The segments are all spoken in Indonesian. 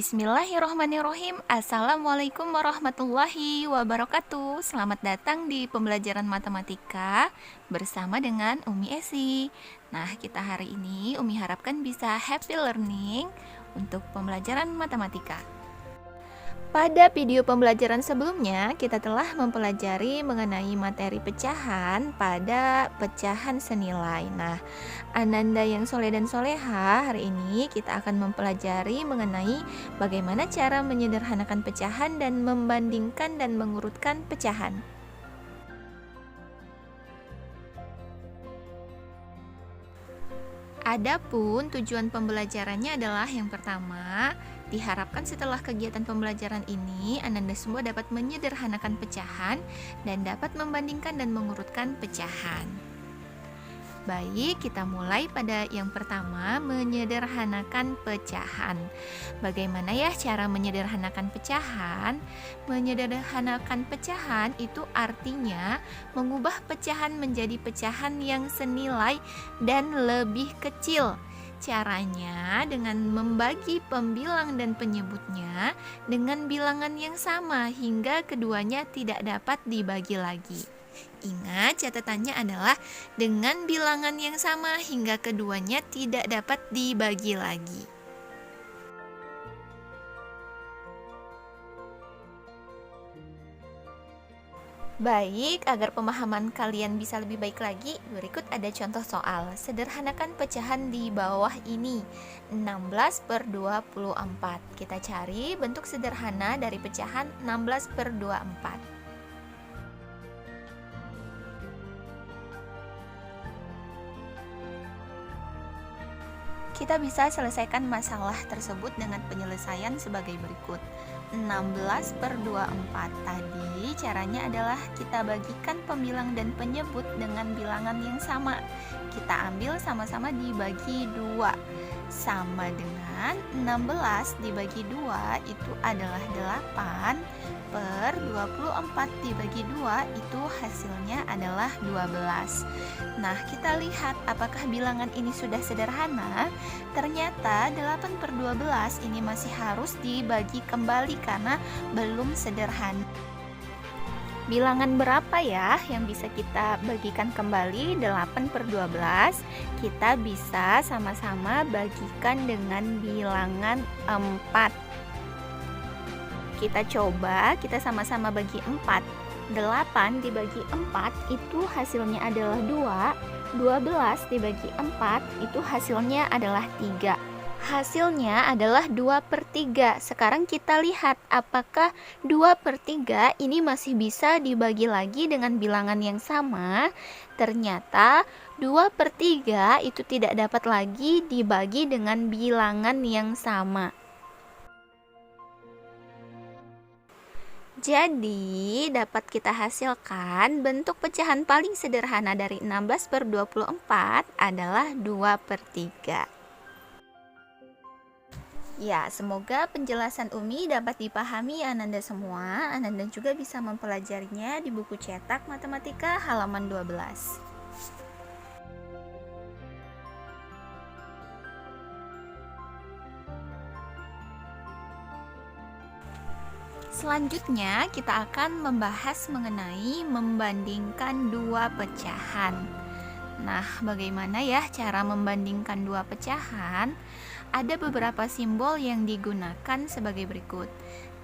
Bismillahirrohmanirrohim. Assalamualaikum warahmatullahi wabarakatuh. Selamat datang di pembelajaran matematika bersama dengan Umi Esi. Nah, kita hari ini Umi harapkan bisa happy learning untuk pembelajaran matematika. Pada video pembelajaran sebelumnya, kita telah mempelajari mengenai materi pecahan pada pecahan senilai. Nah, Ananda yang soleh dan soleha, hari ini kita akan mempelajari mengenai bagaimana cara menyederhanakan pecahan dan membandingkan dan mengurutkan pecahan. Adapun tujuan pembelajarannya adalah yang pertama, diharapkan setelah kegiatan pembelajaran ini, Ananda semua dapat menyederhanakan pecahan dan dapat membandingkan dan mengurutkan pecahan. Baik, kita mulai pada yang pertama, menyederhanakan pecahan. Bagaimana ya cara menyederhanakan pecahan? Menyederhanakan pecahan itu artinya mengubah pecahan menjadi pecahan yang senilai dan lebih kecil. Caranya dengan membagi pembilang dan penyebutnya dengan bilangan yang sama hingga keduanya tidak dapat dibagi lagi. Ingat, catatannya adalah dengan bilangan yang sama hingga keduanya tidak dapat dibagi lagi. Baik, agar pemahaman kalian bisa lebih baik lagi, berikut ada contoh soal. Sederhanakan pecahan di bawah ini, 16/24. Kita cari bentuk sederhana dari pecahan 16/24. Kita bisa selesaikan masalah tersebut dengan penyelesaian sebagai berikut. 16/24 tadi caranya adalah kita bagikan pembilang dan penyebut dengan bilangan yang sama. Kita ambil sama-sama dibagi 2. Sama dengan 16 dibagi 2 itu adalah 8/24 dibagi 2 itu hasilnya adalah 12. Nah, kita lihat apakah bilangan ini sudah sederhana. Ternyata 8/12 ini masih harus dibagi kembali karena belum sederhana. Bilangan berapa ya yang bisa kita bagikan kembali? 8/12. Kita bisa sama-sama bagikan dengan bilangan 4. Kita coba, kita sama-sama bagi 4. 8 dibagi 4 itu hasilnya adalah 2. 12 dibagi 4 itu hasilnya adalah 3. Hasilnya adalah 2/3. Sekarang kita lihat apakah 2/3 ini masih bisa dibagi lagi dengan bilangan yang sama. Ternyata 2/3 itu tidak dapat lagi dibagi dengan bilangan yang sama. Jadi, dapat kita hasilkan bentuk pecahan paling sederhana dari 16/24 adalah 2/3. Ya, semoga penjelasan Umi dapat dipahami Ananda semua. Ananda juga bisa mempelajarinya di buku cetak matematika halaman 12. Selanjutnya, kita akan membahas mengenai membandingkan dua pecahan. Nah, bagaimana ya cara membandingkan dua pecahan? Ada beberapa simbol yang digunakan sebagai berikut.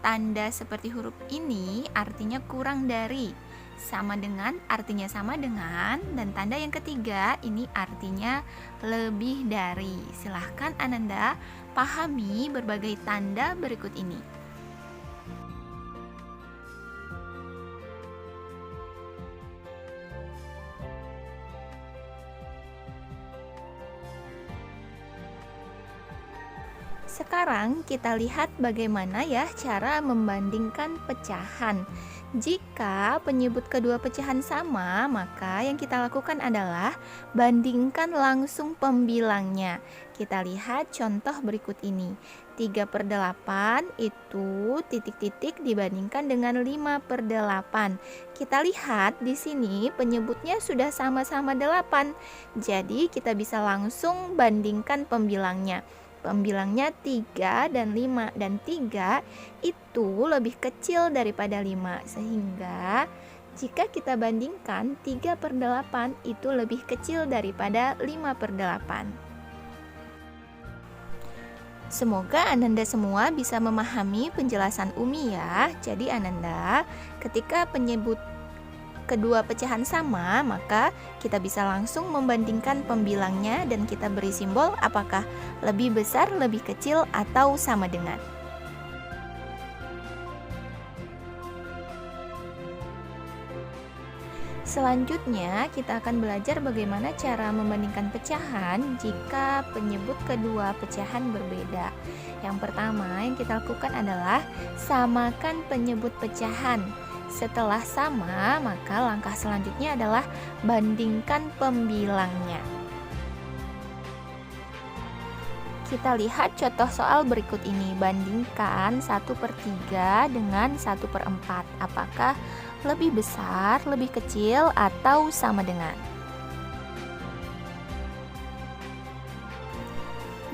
Tanda seperti huruf ini artinya kurang dari, sama dengan artinya sama dengan, dan tanda yang ketiga ini artinya lebih dari. Silahkan Ananda pahami berbagai tanda berikut ini. Sekarang kita lihat bagaimana ya cara membandingkan pecahan. Jika penyebut kedua pecahan sama, maka yang kita lakukan adalah bandingkan langsung pembilangnya. Kita lihat contoh berikut ini. 3/8 itu titik-titik dibandingkan dengan 5/8. Kita lihat di sini penyebutnya sudah sama-sama 8. Jadi kita bisa langsung bandingkan pembilangnya. pembilangnya 3 dan 5, dan 3 itu lebih kecil daripada 5, sehingga jika kita bandingkan 3/8 itu lebih kecil daripada 5/8. Semoga Ananda semua bisa memahami penjelasan Umi ya. Jadi Ananda, ketika penyebut kedua pecahan sama, maka kita bisa langsung membandingkan pembilangnya dan kita beri simbol apakah lebih besar, lebih kecil, atau sama dengan. Selanjutnya, kita akan belajar bagaimana cara membandingkan pecahan jika penyebut kedua pecahan berbeda. Yang pertama yang kita lakukan adalah samakan penyebut pecahan. Setelah sama, maka langkah selanjutnya adalah bandingkan pembilangnya. Kita lihat contoh soal berikut ini. Bandingkan 1/3 dengan 1/4. Apakah lebih besar, lebih kecil, atau sama dengan?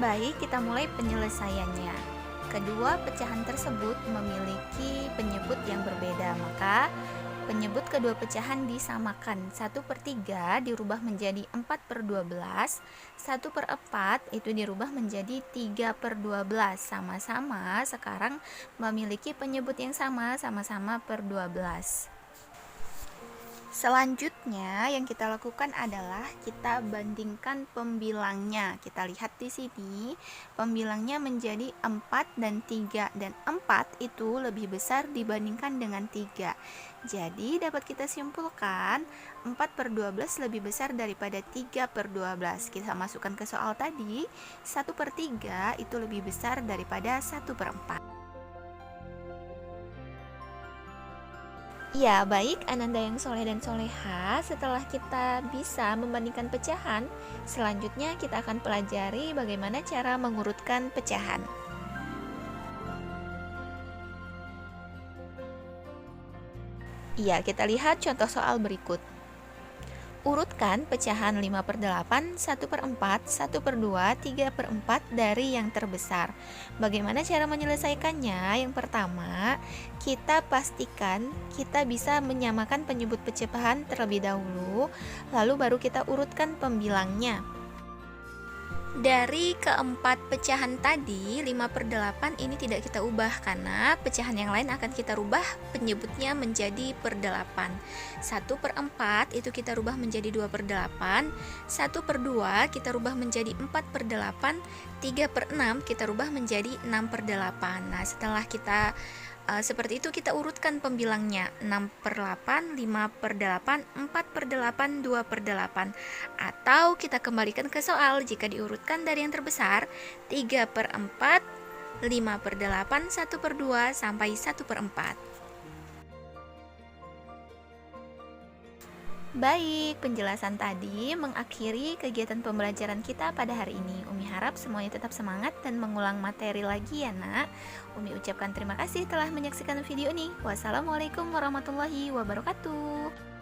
Baik, kita mulai penyelesaiannya. Kedua pecahan tersebut memiliki penyebut yang berbeda, maka penyebut kedua pecahan disamakan. 1/3 dirubah menjadi 4/12, 1/4 itu dirubah menjadi 3/12. Sama-sama sekarang memiliki penyebut yang sama-sama per 12. Selanjutnya yang kita lakukan adalah kita bandingkan pembilangnya. Kita lihat di sini, pembilangnya menjadi 4 dan 3, dan 4 itu lebih besar dibandingkan dengan 3. Jadi dapat kita simpulkan 4/12 lebih besar daripada 3/12. Kita masukkan ke soal tadi, 1/3 itu lebih besar daripada 1/4. Ya, baik Ananda yang soleh dan soleha, setelah kita bisa membandingkan pecahan, selanjutnya kita akan pelajari bagaimana cara mengurutkan pecahan. Iya, kita lihat contoh soal berikut. Urutkan pecahan 5/8, 1/4, 1/2, 3/4 dari yang terbesar. Bagaimana cara menyelesaikannya? Yang pertama, kita pastikan kita bisa menyamakan penyebut pecahan terlebih dahulu, lalu baru kita urutkan pembilangnya. Dari keempat pecahan tadi, 5/8 ini tidak kita ubah karena pecahan yang lain akan kita rubah penyebutnya menjadi per 8. 1/4 itu kita rubah menjadi 2/8, 1/2 kita rubah menjadi 4/8, 3/6 kita rubah menjadi 6/8. Nah, setelah kita seperti itu kita urutkan pembilangnya 6/8, 5/8, 4/8, 2/8. Atau kita kembalikan ke soal, jika diurutkan dari yang terbesar 3/4, 5/8, 1/2 sampai 1/4. Baik, penjelasan tadi mengakhiri kegiatan pembelajaran kita pada hari ini. Umi harap semuanya tetap semangat dan mengulang materi lagi ya nak. Umi ucapkan terima kasih telah menyaksikan video ini. Wassalamualaikum warahmatullahi wabarakatuh.